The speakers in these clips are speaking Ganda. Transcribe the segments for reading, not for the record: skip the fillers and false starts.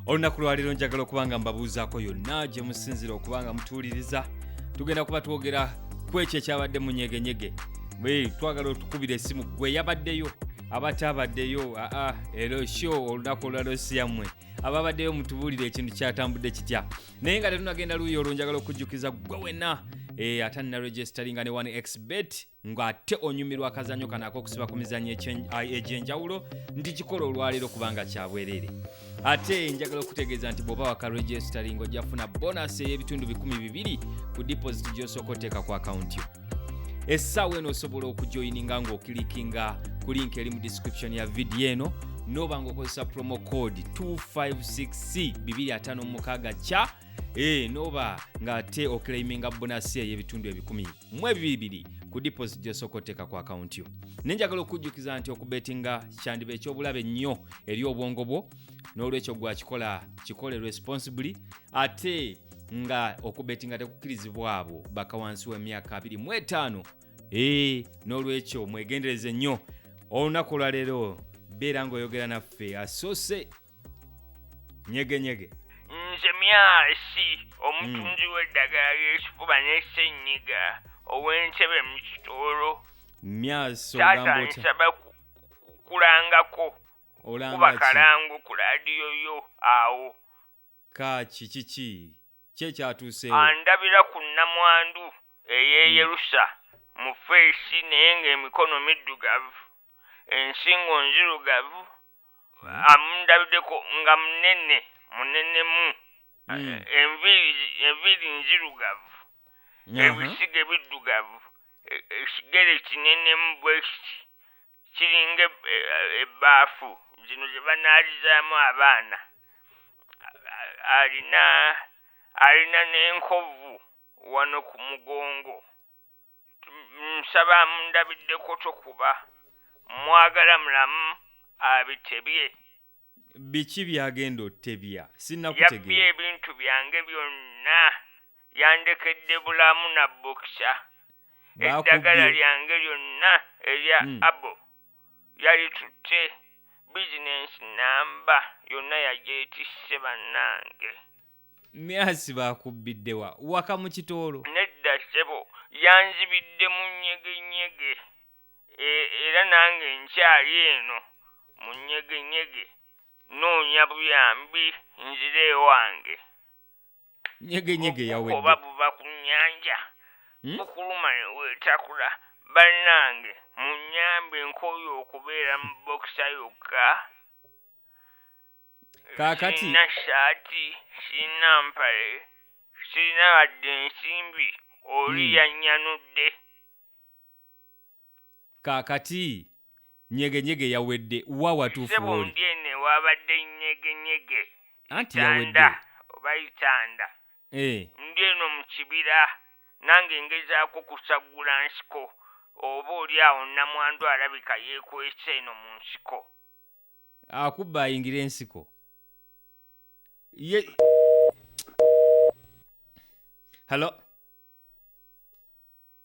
Olunaku lwaleero njagala okubanga mbabuuzaako yonna gye musinzira okubanga mutuuliriza. Tugenda kuba twogera ku ekyo ekyabadde mu Nyege Nyege. Twagala otukubira essimu gwe yabaddeyo abatabaddeyo ero show olunaku olwaleero si yammwe ababaddeyo mutubuulire ekintu kyatambudde kitya. Naye nga tetunagenda luuyi olwo njagala okujjukiza gwe wenna ate na registeringa ne 1xbet ng'ate onyumirwa akazanyo kano ak'okusiba ku mizannyo egy'enjawulo nti kikola olwaleero kubanga kyabwereere. Ate njagala okutegeeza nti bw'oba waka registering ojja kufuna bonus ey'ebitundu 200 ku deposit gy'osooka oteeka ku account yo. Essaawa eno osobola okujoyininga ng'okilikinga ku link eri mu description ya video eno n'oba ng'okozesa promo code 256C 256 kya n'oba ng'ate oclaiminga bonus ey'ebitundu 100,200 ku deposit gy'osooka oteeka ku account yo. Nenjagala okujjukiza nti okubetinga kyandiba eky'obulabe nnyo eri obwongo bwo n'olwekyo gwakikola kikole responsibly ate nga okubetinga tekukkirizibwa abo baka wansi w'emyaka 25 n'olwekyo mwegendereze nnyo. Olunaku olwaleero beera ng'oyogera naffe asoose Nyege Nyege. Nze myasi omutunzi w'eddagala ly'ekifuba n'essenyiga ow'entebe mu kitoolo. Myasi ogamba otya? Nsaba kulangako kuba kalango ku laadiyo yo awo. Kiki kyekyatuuseewo? Andabira ku nnamwandu ey'eyerusa mu feesi naye ng'emikono middugavu ensingo nzirugavu amundabiddeko nga munenemu enviiri nzirugavu ebisiga biddugavu ekigere kinenemu bwe kiringa ebbaafu zino ze banaalizaamu abaana alina n'enkovu wano ku mugongo. Nsaba amundabiddeko tokuba mwagala mulamu abitebye. Biki byagenda otebya? Sinnakutegeera. Yabbye ebintu byange byonna yandekedde bulamu na bokisa. Eddagala lyange lyonna erya abo yalitutte bizinensi namba yonna yagyetisse bannange. Myasi bakubbiddewa waka mu kitoolo? Nedda ssebo yanzibidde mu Nyege Nyege era nange nkyali eno mu Nyege Nyege noonya buyambi nzire ewange. Nyege Nyege yawedde oba buva ku nnyanja bukuluma ne weetakula bannange munnyambe nkoyo okubeera mu bokisa yokka. Kaakati sirina shaati sirina mpale sirina wadde ensimbi oli yannyanudde. Kaakati Nyege Nyege yawedde wa watuufu sebo oli? ndi ene wabadde Nyege Nyege Anti yawedde oba itanda ndi eno mu kibira nange ngezaako kusaggula nsiko oba oli awo nnamwandu alabika yeekwese eno mu nsiko. Akubba ayingira ensiko. Hello?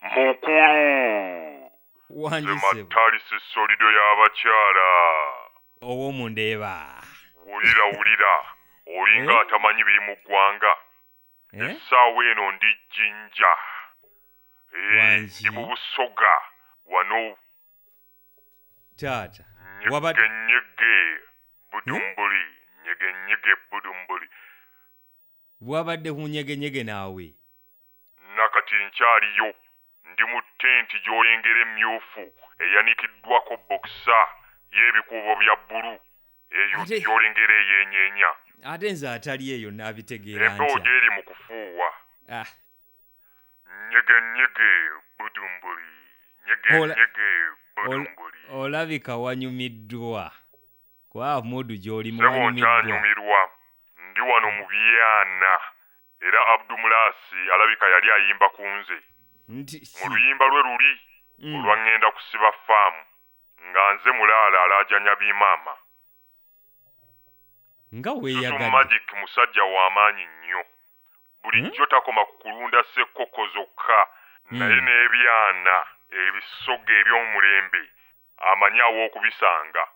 Mukulu. Wanjise. Matalisi solido y'abakyala. Owomundeeba. Wulira. Olinga atamanyi biri mu ggwanga. Essaawa eno ndi Jinja. Ndi mu Busoga. Wano. Taata. Nyege Nyege Budumbuli. Nyege Nyege Budumbuli. Wabadde ku Nyege Nyege naawe? Nakati nkyaliyo. Ndi mu tenti gy'olengera emmyufu eyanikiddwako bokisa y'ebikuubo bya bbulu eyo gy'olengera ey'enyeenya. Ate nze atali eyo n'abitegeera ntya? Empewo gy'eri mu kufuuwa. Nyege Nyege Budumbuli. Nyege Nyege Budumbuli. Olabika wanyumiddwa. Kwa modu gy'olimu wanyumiddwa. Sebo nkyanyumirwa. Ndi wano mu Byana. Era Abdumulasi alabika yali ayimba ku nze. Mu luyimba lwe luli olwangenda kusiba faamu nga nze mulaala alaajanya Maama. Nga weeyagadde. Magic musajja w'amaanyi nnyo. Bulijjo takoma ku kulunda ssekkoko zokka naye n'ebyana ebisoga eby'omulembe amanyi aw'okubisanga.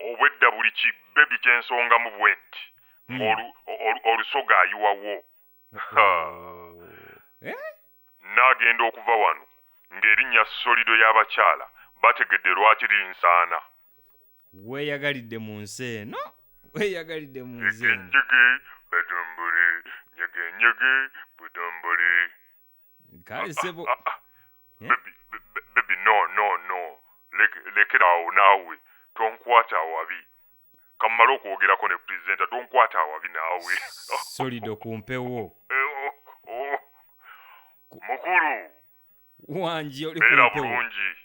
obwedda buli kibebi kyensongamu bwe nti olusoga ayiwawo. N'agenda okuva wano ng'erinnya solido y'abakyala bategedde lwaki linsaana. Weeyagalidde mu nsi eno. Weeyagalidde mu nsi eno. Nyege budumbuli, nyege nyege budumbuli. Kale sebo. Baby, no. Lekerawo naawe. Tonkwata awabi. Kamala okwogerako ne pulezidenta tonkwata awabi naawe. Solido kumpewo. Mukulu. Wanji oli kumpewo. kumpewo. Bulungi.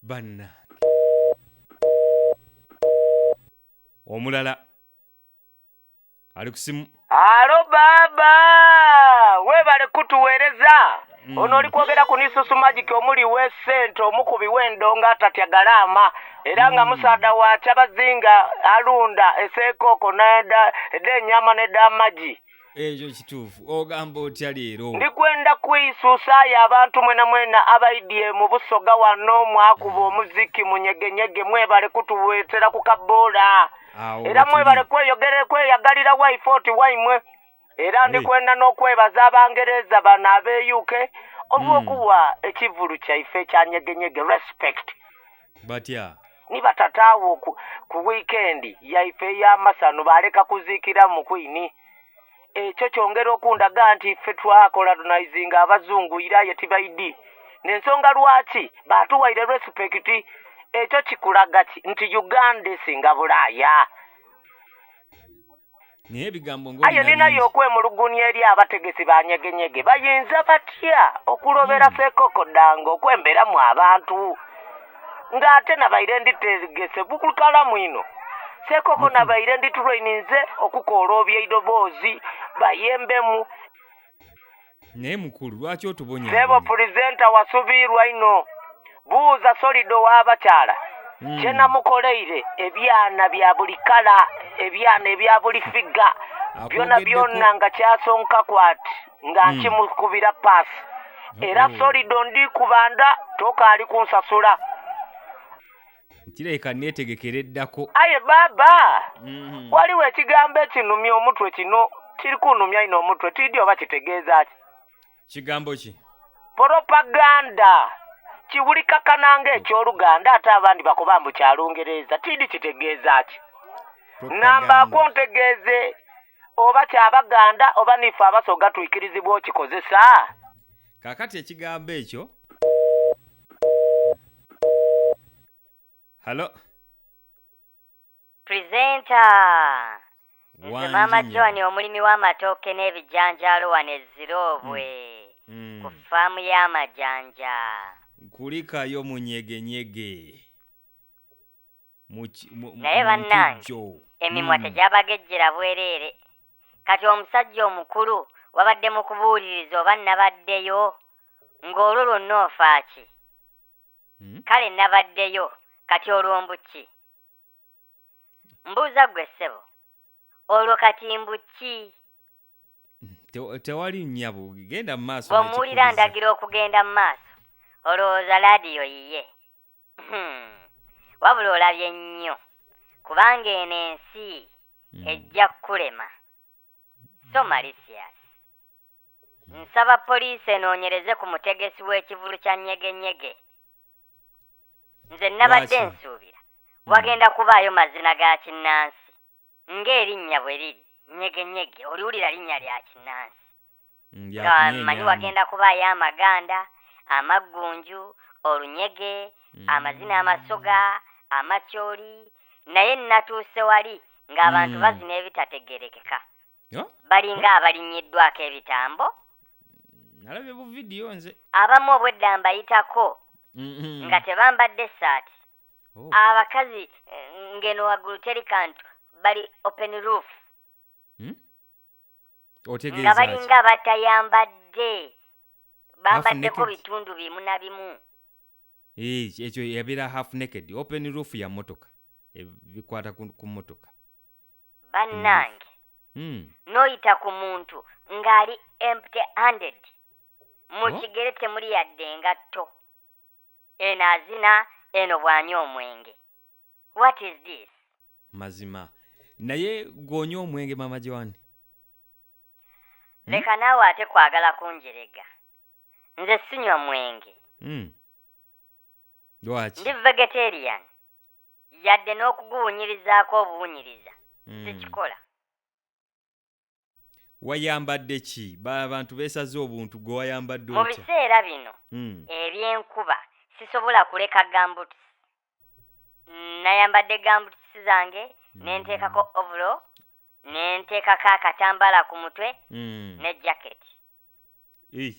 Banna. Omulala. Ali kusimu. Alo baba, webale kutuweereza. Ono oli kwogera ku Nisusu Magic omuli w'essente omukubi w'endonga atatya galaama era nga musaada wa Kyabazinga alunda eseekoko n'ennyama n'ed'amagi. Ekyo kituufu. Ogamba otya leero? Ndikwenda kuyisuusaayo abantu mwena abaidye mu Busoga wano mwakuba omuziki mu Nyege Nyege mwebale kutuweetera ku kaboola. Era mwebale kweyagalira waifoti waimwe. Era ndikwenda n'okwebaza Abangereza bano ab'e UK olw'okuwa ekivulu kyaife kya Nyege Nyege respect. Batya? Niba tataawo ku weekend yaife y'amasano baleka kuziikira mu Queen. Ekyo kyongera okundaga nti ffe twakolonizinga abazungu era ye tibaidi. N'ensonga lwaki baatuwaire respect ekyo kikulaga nti Uganda esinga Bulaaya. Naye ebigambo ng'olina ayo ninayo okwemulugunya eri abategesi ba Nyege Nyege bayinza batya okulobera seekoko danga okwemberamu abantu ng'ate nabaire nditegese bukukalamu ino seekoko nabaire nditulaininze okukoola oby'eidoboozi bayembemu. Naye mukulu lwaki otubonya? Sebo pulezidenta wasubirwa ino buuza solido w'abakyala kye namukoleire ebyana bya buli kala ebyana ebya buli figa byonna nga kyasonka kwati nga nkimukubira paasi era solido ndi kubanda tokaali kunsasula. Kireka neetegekera eddako. Aye baba waliwo ekigambo ekinumya omutwe kino kiri kunumya ino omutwe tiddi oba kitegeeza ki? Kigambo ki? Propaganda. Kiwulika kananga eky'Oluganda ate abandi bakuba mbu kya Lungereza tiddi kitegeeza ki? Nambaako ntegeeze oba ky'Abaganda oba nife Abasoga tuikirizibwa okikozesa. Kaakati ekigambo ekyo. Halo. Presenter. Nze Maama Joan omulimi w'amatooke n'ebijanjaalo wano Ezziroobwe ku ffaamu y'amajanja. Kulikayo mu Nyege Nyege. Naye bannange emimwa tegyabagejjera bwereere. Kati omusajja omukulu wabadde mu kubuuliriza oba nabaddeyo ng'olwo lwonna ofa ki? Kale nabaddeyo kati olwo mbuki? Mbuuza ggwe ssebo olwo kati mbuki? Tewali nnyabo genda mu maaso. Bw'omuwulira ndagira okugenda mu maaso olowooza laadiyo yiye. Wabula olabye nnyo kubanga eno ensi ejja kukulema. So malicious. Nsaba poliisi enoonyereze ku mutegesi w'ekivulu kya Nyege Nyege. Nze nabadde nsuubira wagenda kubaayo mazina ga kinnansi ng'erinnya bwe liri Nyege Nyege oliwulira linnya lya kinnansi. Manyi wagenda kubaayo Amaganda, Amaggunju, Olunyege, amazina Amasoga, Amacyoli, naye natuuse wali ng'abantu bazina ebitategerekeka. Balinga abalinyiddwako ebitambo. Nalabye bu vidiyo nze. Abamu obwedda mbayitako nga tebambadde essaati. Abakazi ngeno waggulu teri kantu bali open roof. Nga balinga batayambadde bambaddeko bitundu bimu na bimu. Ekyo yabeera half naked. Open roof ya motoka bikwata ku motoka. Bannange noyita ku muntu ng'ali empty handed mu kigere temuli yadde engatto eno azina, eno bw'anywa omwenge. What is this? Mazima. Naye gw'onywa omwenge Maama Joan? Leka naawe ate kwagala kunjerega. Nze sinywa mwenge. Lwaki? Ndi vegetarian. Yadde n'okuguwunyirizaako obuwunyiriza. Sikikola. Wayambadde ki? Abantu beesaze obuntu gwe wayambadde Mu biseera bino eby'enkuba sisobola kuleka gambuuts. Nayambadde gambuuts zange ne nteekako overall ne nteekako akatambaala ku mutwe ne jacket.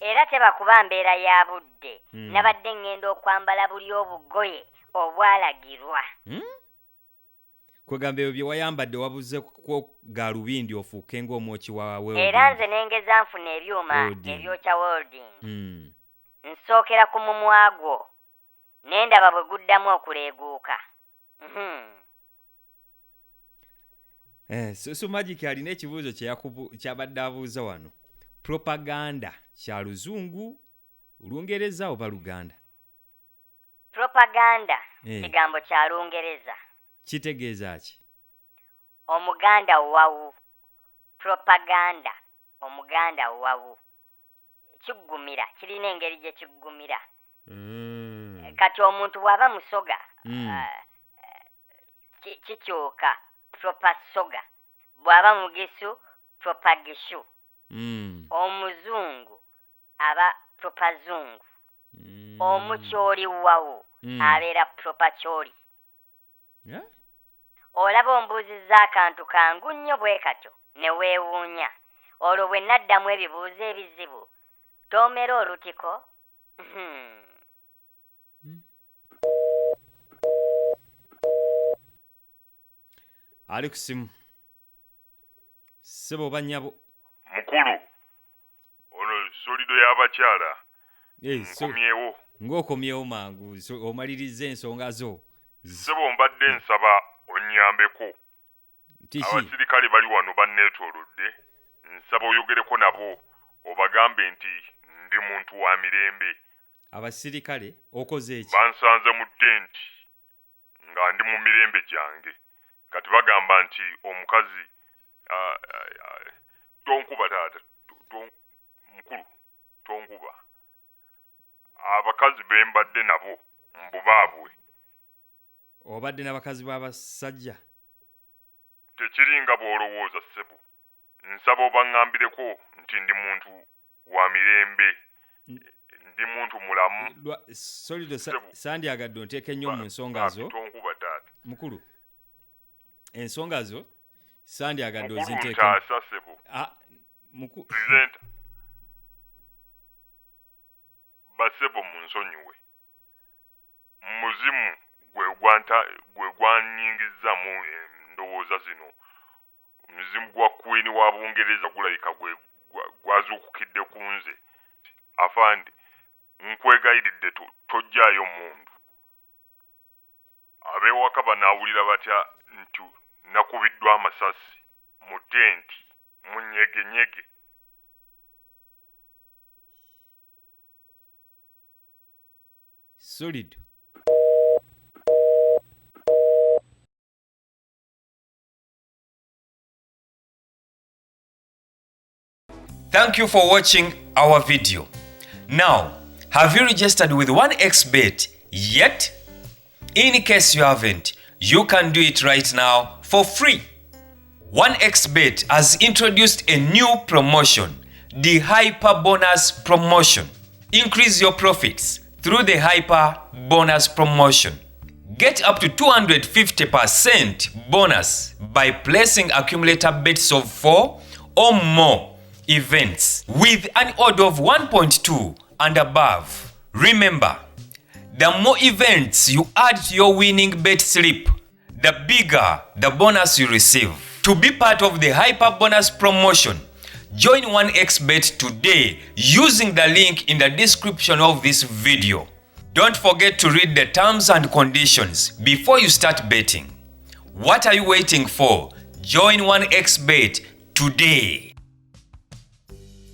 Era tebakuba mbeera ya budde. Nabadde ngenda okwambala buli obugoye obwalagirwa. Kwegamba ebyo bye wayambadde wabuzeeko gaalubindi ofuuke ng'omwoki wa welding. Era nze nengeza nfuna ebyuma ebyokya welding. Nsookera ku mumwa gwo ne ndaba bwe guddamu okuleeguuka. So Magic alina ekibuuzo kyabadde abuuza wano. Propaganda kya Luzungu, Lungereza oba Luganda? Propaganda kigambo kya Lungereza. Kitegeeza ki? Omuganda wawu. Propaganda omuganda wawu. Kiggumira, kirina engeri gye kiggumira. Kati omuntu bw'aba musoga kikyuka propasoga. Bw'aba mugisu propagishu. Omuzungu aba propazungu. Omukyoli wawu abeera propacholi. Olaba ombuuzizza akantu kangu nnyo bwe katyo ne weewuunya. Olwo bwe naddamu ebibuuzo ebizibu toomera olutiko. Ali ku simu. Ssebo oba nnyabo? Mukulu, ono solido y'abakyala. Nkomyewo. Ng'okomyewo mangu, omaliriza ensonga zo. Ssebo mbadde nsaba onnyambeko. Abasirikale bali wano banneetoolodde. Nsaba oyogereko nabo obagambe nti ndi muntu wa mirembe. Abasirikale okoze eki? Bansanze mu ttenti nga ndi mu mirembe gyange. Kati bagamba nti omukazi tonkuba taata, mukulu, tonkuba. Abakazi be mbadde nabo mbubaabwe. Obadde n'abakazi b'abasajja? Tekiri nga bw'olowooza ssebo. Nsaba obaŋŋambireko nti ndi muntu wa mirembe. Ndi muntu mulamu. Solido sandyagadde onteeka ennyo mu nsonga zo. Tonkuba taata. Mukulu, ensonga zo sandyagadde ozinteeka. Mukulu ntaasa ssebo. Presenta. Basebo mu nsonyiwe. Muzimu gwe gwanyingizzamu endowooza zino. Omuzimu gwa Queen wa Bungereza gulabika gwazuukukidde ku nze. Afande, nkwegayiridde tojjaayo mundu. Ab'ewaka banaawulira batya nti nakubiddwa amasasi mu ttenti mu Nyege Nyege. Solid. Thank you for watching our video. Now, have you registered with 1xBet yet? In case you haven't, you can do it right now for free. 1xBet has introduced a new promotion, the Hyper Bonus Promotion. Increase your profits through the Hyper Bonus Promotion. Get up to 250% bonus by placing accumulator bets of 4 or more events with an order of 1.2 and above. Remember, the more events you add to your winning bet slip, the bigger the bonus you receive. To be part of the Hyper Bonus Promotion, join 1xBet today using the link in the description of this video. Don't forget to read the terms and conditions before you start betting. What are you waiting for? Join 1xBet today.